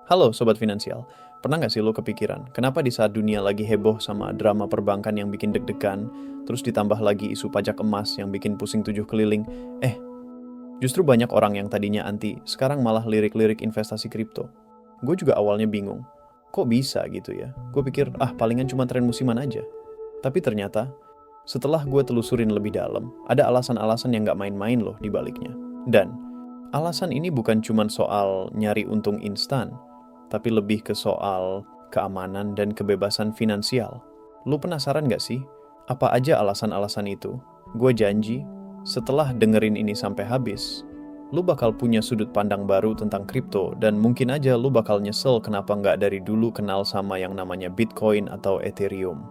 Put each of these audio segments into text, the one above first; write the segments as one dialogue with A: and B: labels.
A: Halo Sobat Finansial, pernah nggak sih lo kepikiran, kenapa di saat dunia lagi heboh sama drama perbankan yang bikin deg-degan, terus ditambah lagi isu pajak emas yang bikin pusing tujuh keliling, justru banyak orang yang tadinya anti, sekarang malah lirik-lirik investasi kripto. Gue juga awalnya bingung, kok bisa gitu ya? Gue pikir, palingan cuma tren musiman aja. Tapi ternyata, setelah gue telusurin lebih dalam, ada alasan-alasan yang nggak main-main loh di baliknya. Dan, alasan ini bukan cuma soal nyari untung instan, tapi lebih ke soal keamanan dan kebebasan finansial. Lu penasaran gak sih? Apa aja alasan-alasan itu? Gue janji, setelah dengerin ini sampai habis, lu bakal punya sudut pandang baru tentang kripto dan mungkin aja lu bakal nyesel kenapa nggak dari dulu kenal sama yang namanya Bitcoin atau Ethereum.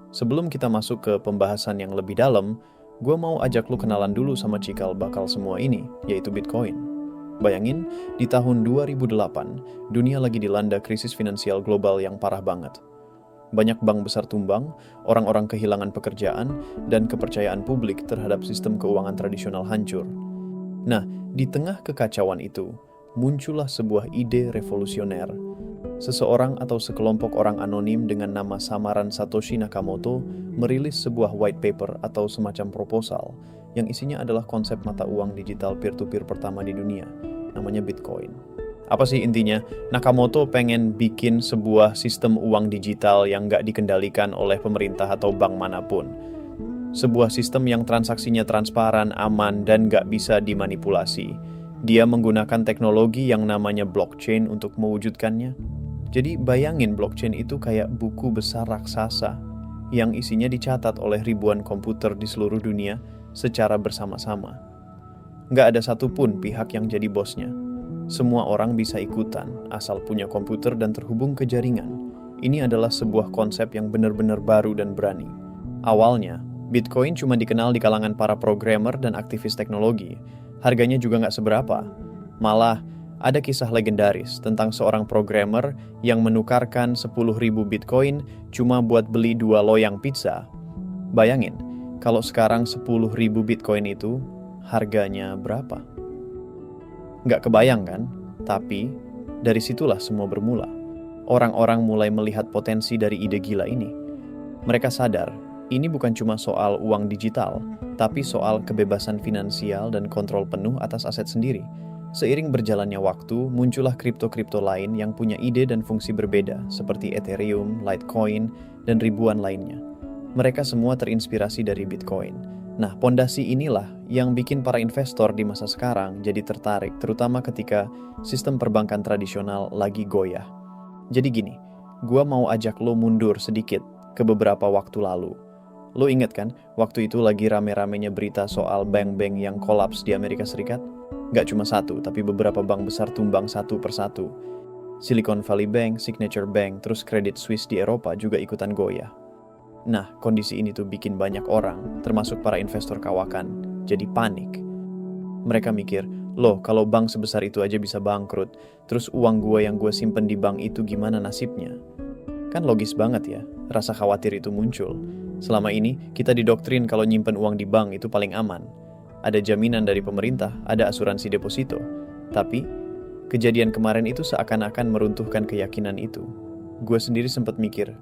A: Sebelum kita masuk ke pembahasan yang lebih dalam, gue mau ajak lu kenalan dulu sama cikal bakal semua ini, yaitu Bitcoin. Bayangin, di tahun 2008, dunia lagi dilanda krisis finansial global yang parah banget. Banyak bank besar tumbang, orang-orang kehilangan pekerjaan, dan kepercayaan publik terhadap sistem keuangan tradisional hancur. Nah, di tengah kekacauan itu, muncullah sebuah ide revolusioner. Seseorang atau sekelompok orang anonim dengan nama samaran Satoshi Nakamoto merilis sebuah white paper atau semacam proposal yang isinya adalah konsep mata uang digital peer-to-peer pertama di dunia, namanya Bitcoin. Apa sih intinya? Nakamoto pengen bikin sebuah sistem uang digital yang nggak dikendalikan oleh pemerintah atau bank manapun. Sebuah sistem yang transaksinya transparan, aman, dan nggak bisa dimanipulasi. Dia menggunakan teknologi yang namanya blockchain untuk mewujudkannya. Jadi bayangin blockchain itu kayak buku besar raksasa yang isinya dicatat oleh ribuan komputer di seluruh dunia secara bersama-sama. Nggak ada satupun pihak yang jadi bosnya. Semua orang bisa ikutan, asal punya komputer dan terhubung ke jaringan. Ini adalah sebuah konsep yang benar-benar baru dan berani. Awalnya, Bitcoin cuma dikenal di kalangan para programmer dan aktivis teknologi. Harganya juga nggak seberapa. Malah, ada kisah legendaris tentang seorang programmer yang menukarkan 10.000 Bitcoin cuma buat beli 2 loyang pizza. Bayangin, kalau sekarang 10.000 Bitcoin itu harganya berapa? Nggak kebayang kan? Tapi dari situlah semua bermula. Orang-orang mulai melihat potensi dari ide gila ini. Mereka sadar, ini bukan cuma soal uang digital, tapi soal kebebasan finansial dan kontrol penuh atas aset sendiri. Seiring berjalannya waktu, muncullah kripto-kripto lain yang punya ide dan fungsi berbeda, seperti Ethereum, Litecoin, dan ribuan lainnya. Mereka semua terinspirasi dari Bitcoin. Nah, pondasi inilah yang bikin para investor di masa sekarang jadi tertarik, terutama ketika sistem perbankan tradisional lagi goyah. Jadi gini, gua mau ajak lo mundur sedikit ke beberapa waktu lalu. Lo inget kan, waktu itu lagi rame-ramenya berita soal bank-bank yang kolaps di Amerika Serikat? Gak cuma satu, tapi beberapa bank besar tumbang satu persatu. Silicon Valley Bank, Signature Bank, terus Credit Suisse di Eropa juga ikutan goyah. Nah, kondisi ini tuh bikin banyak orang, termasuk para investor kawakan, jadi panik. Mereka mikir, loh kalau bank sebesar itu aja bisa bangkrut, terus uang gue yang gue simpen di bank itu gimana nasibnya? Kan logis banget ya, rasa khawatir itu muncul. Selama ini, kita didoktrin kalau nyimpen uang di bank itu paling aman. Ada jaminan dari pemerintah, ada asuransi deposito. Tapi, kejadian kemarin itu seakan-akan meruntuhkan keyakinan itu. Gue sendiri sempat mikir,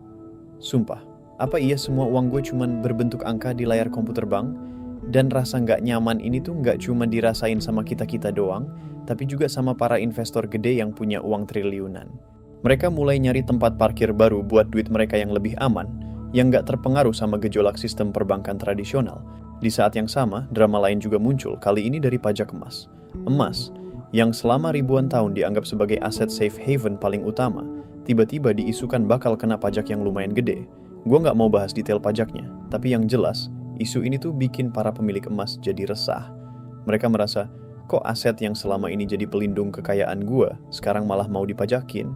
A: sumpah, apa iya semua uang gue cuman berbentuk angka di layar komputer bank? Dan rasa nggak nyaman ini tuh nggak cuma dirasain sama kita-kita doang, tapi juga sama para investor gede yang punya uang triliunan. Mereka mulai nyari tempat parkir baru buat duit mereka yang lebih aman, yang nggak terpengaruh sama gejolak sistem perbankan tradisional. Di saat yang sama, drama lain juga muncul, kali ini dari pajak emas. Emas, yang selama ribuan tahun dianggap sebagai aset safe haven paling utama, tiba-tiba diisukan bakal kena pajak yang lumayan gede. Gue nggak mau bahas detail pajaknya, tapi yang jelas, isu ini tuh bikin para pemilik emas jadi resah. Mereka merasa, kok aset yang selama ini jadi pelindung kekayaan gue, sekarang malah mau dipajakin?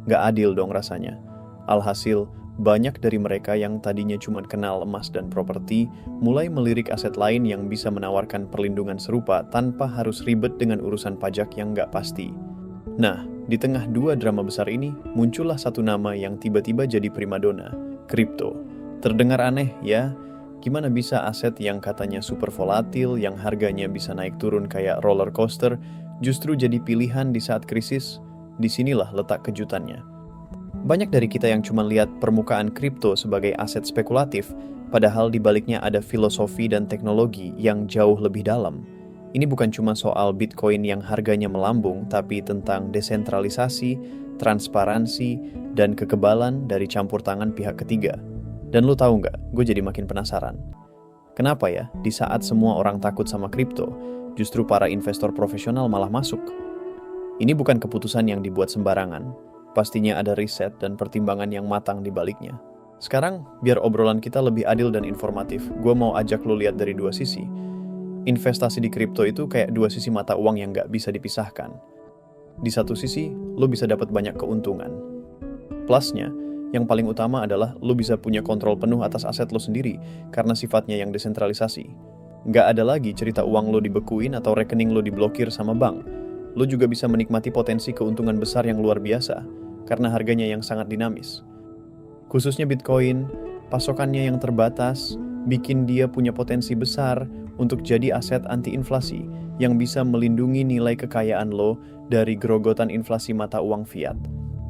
A: Nggak adil dong rasanya. Alhasil, banyak dari mereka yang tadinya cuma kenal emas dan properti, mulai melirik aset lain yang bisa menawarkan perlindungan serupa tanpa harus ribet dengan urusan pajak yang nggak pasti. Nah, di tengah dua drama besar ini, muncullah satu nama yang tiba-tiba jadi primadona, kripto. Terdengar aneh ya, gimana bisa aset yang katanya super volatil, yang harganya bisa naik turun kayak roller coaster, justru jadi pilihan di saat krisis? disinilah letak kejutannya. Banyak dari kita yang cuma lihat permukaan kripto sebagai aset spekulatif, padahal di baliknya ada filosofi dan teknologi yang jauh lebih dalam. Ini bukan cuma soal Bitcoin yang harganya melambung, tapi tentang desentralisasi, transparansi, dan kekebalan dari campur tangan pihak ketiga. Dan lu tahu nggak, gue jadi makin penasaran. Kenapa ya, di saat semua orang takut sama kripto, justru para investor profesional malah masuk? Ini bukan keputusan yang dibuat sembarangan. Pastinya ada riset dan pertimbangan yang matang di baliknya. Sekarang, biar obrolan kita lebih adil dan informatif, gue mau ajak lo lihat dari dua sisi. Investasi di kripto itu kayak dua sisi mata uang yang nggak bisa dipisahkan. Di satu sisi, lo bisa dapat banyak keuntungan. Plusnya, yang paling utama adalah lo bisa punya kontrol penuh atas aset lo sendiri karena sifatnya yang desentralisasi. Nggak ada lagi cerita uang lo dibekuin atau rekening lo diblokir sama bank. Lo juga bisa menikmati potensi keuntungan besar yang luar biasa karena harganya yang sangat dinamis. Khususnya Bitcoin, pasokannya yang terbatas, bikin dia punya potensi besar untuk jadi aset anti-inflasi yang bisa melindungi nilai kekayaan lo dari gerogotan inflasi mata uang fiat.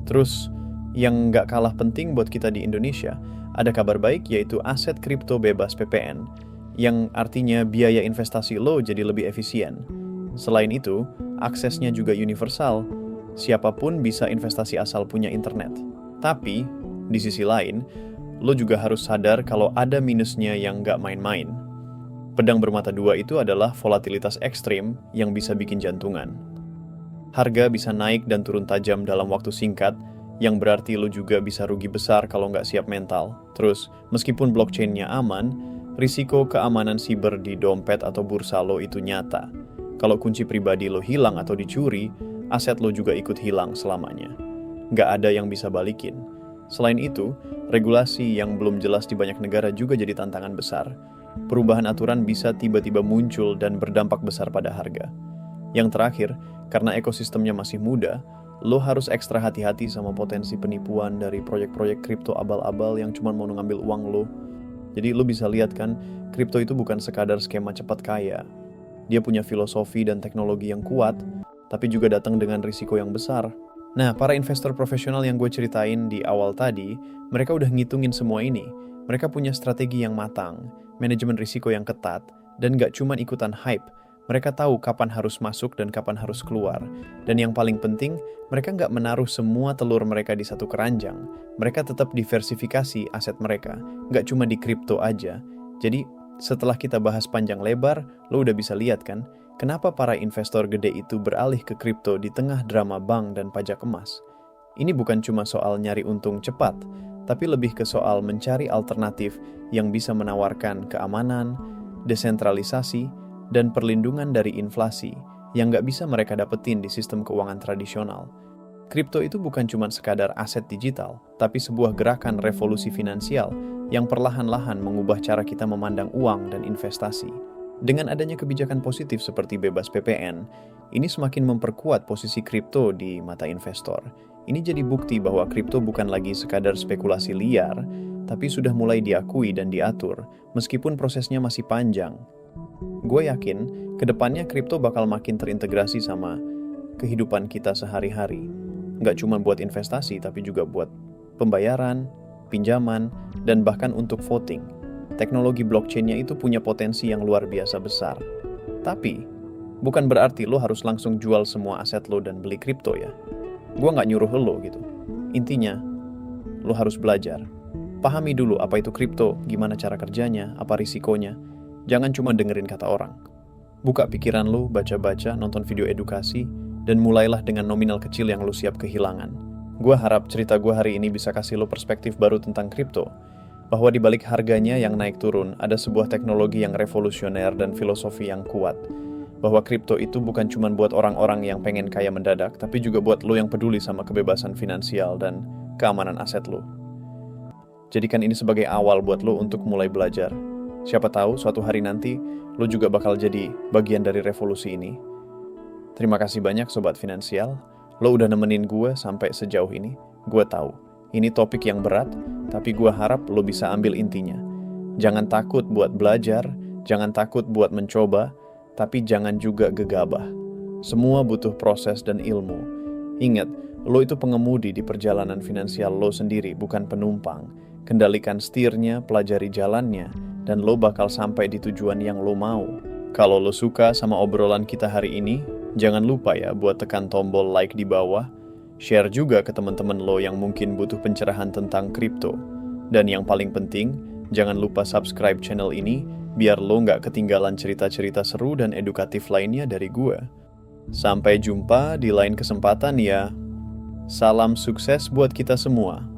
A: Terus, yang nggak kalah penting buat kita di Indonesia, ada kabar baik yaitu aset kripto bebas PPN, yang artinya biaya investasi lo jadi lebih efisien. Selain itu, aksesnya juga universal, siapapun bisa investasi asal punya internet. Tapi, di sisi lain, lo juga harus sadar kalau ada minusnya yang nggak main-main. Pedang bermata dua itu adalah volatilitas ekstrim yang bisa bikin jantungan. Harga bisa naik dan turun tajam dalam waktu singkat, yang berarti lo juga bisa rugi besar kalau nggak siap mental. Terus, meskipun blockchain-nya aman, risiko keamanan siber di dompet atau bursa lo itu nyata. Kalau kunci pribadi lo hilang atau dicuri, aset lo juga ikut hilang selamanya. Nggak ada yang bisa balikin. Selain itu, regulasi yang belum jelas di banyak negara juga jadi tantangan besar. Perubahan aturan bisa tiba-tiba muncul dan berdampak besar pada harga. Yang terakhir, karena ekosistemnya masih muda, lo harus ekstra hati-hati sama potensi penipuan dari proyek-proyek kripto abal-abal yang cuma mau ngambil uang lo. Jadi lo bisa lihat kan, kripto itu bukan sekadar skema cepat kaya. Dia punya filosofi dan teknologi yang kuat, tapi juga datang dengan risiko yang besar. Nah, para investor profesional yang gue ceritain di awal tadi, mereka udah ngitungin semua ini. Mereka punya strategi yang matang, manajemen risiko yang ketat, dan gak cuma ikutan hype. Mereka tahu kapan harus masuk dan kapan harus keluar. Dan yang paling penting, mereka gak menaruh semua telur mereka di satu keranjang. Mereka tetap diversifikasi aset mereka, gak cuma di kripto aja. Jadi, setelah kita bahas panjang lebar, lo udah bisa lihat kan, kenapa para investor gede itu beralih ke kripto di tengah drama bank dan pajak emas. Ini bukan cuma soal nyari untung cepat, tapi lebih ke soal mencari alternatif yang bisa menawarkan keamanan, desentralisasi, dan perlindungan dari inflasi yang nggak bisa mereka dapetin di sistem keuangan tradisional. Kripto itu bukan cuma sekadar aset digital, tapi sebuah gerakan revolusi finansial yang perlahan-lahan mengubah cara kita memandang uang dan investasi. Dengan adanya kebijakan positif seperti bebas PPN, ini semakin memperkuat posisi kripto di mata investor. Ini jadi bukti bahwa kripto bukan lagi sekadar spekulasi liar, tapi sudah mulai diakui dan diatur, meskipun prosesnya masih panjang. Gue yakin, kedepannya kripto bakal makin terintegrasi sama kehidupan kita sehari-hari. Nggak cuma buat investasi, tapi juga buat pembayaran, pinjaman, dan bahkan untuk voting. Teknologi blockchain-nya itu punya potensi yang luar biasa besar. Tapi, bukan berarti lo harus langsung jual semua aset lo dan beli kripto ya. Gue nggak nyuruh lo gitu. Intinya, lo harus belajar. Pahami dulu apa itu kripto, gimana cara kerjanya, apa risikonya. Jangan cuma dengerin kata orang. Buka pikiran lo, baca-baca, nonton video edukasi, dan mulailah dengan nominal kecil yang lo siap kehilangan. Gue harap cerita gue hari ini bisa kasih lo perspektif baru tentang kripto. Bahwa di balik harganya yang naik turun, ada sebuah teknologi yang revolusioner dan filosofi yang kuat. Bahwa kripto itu bukan cuma buat orang-orang yang pengen kaya mendadak, tapi juga buat lo yang peduli sama kebebasan finansial dan keamanan aset lo. Jadikan ini sebagai awal buat lo untuk mulai belajar. Siapa tahu suatu hari nanti, lo juga bakal jadi bagian dari revolusi ini. Terima kasih banyak Sobat Finansial. Lo udah nemenin gue sampai sejauh ini. Gue tahu, ini topik yang berat, tapi gue harap lo bisa ambil intinya. Jangan takut buat belajar, jangan takut buat mencoba, tapi jangan juga gegabah. Semua butuh proses dan ilmu. Ingat, Lo itu pengemudi di perjalanan finansial lo sendiri, bukan penumpang. Kendalikan setirnya, pelajari jalannya, dan lo bakal sampai di tujuan yang lo mau. Kalau lo suka sama obrolan kita hari ini, jangan lupa ya buat tekan tombol like di bawah. Share juga ke teman-teman lo yang mungkin butuh pencerahan tentang kripto. Dan yang paling penting, jangan lupa subscribe channel ini biar lo nggak ketinggalan cerita-cerita seru dan edukatif lainnya dari gue. Sampai jumpa di lain kesempatan ya. Salam sukses buat kita semua.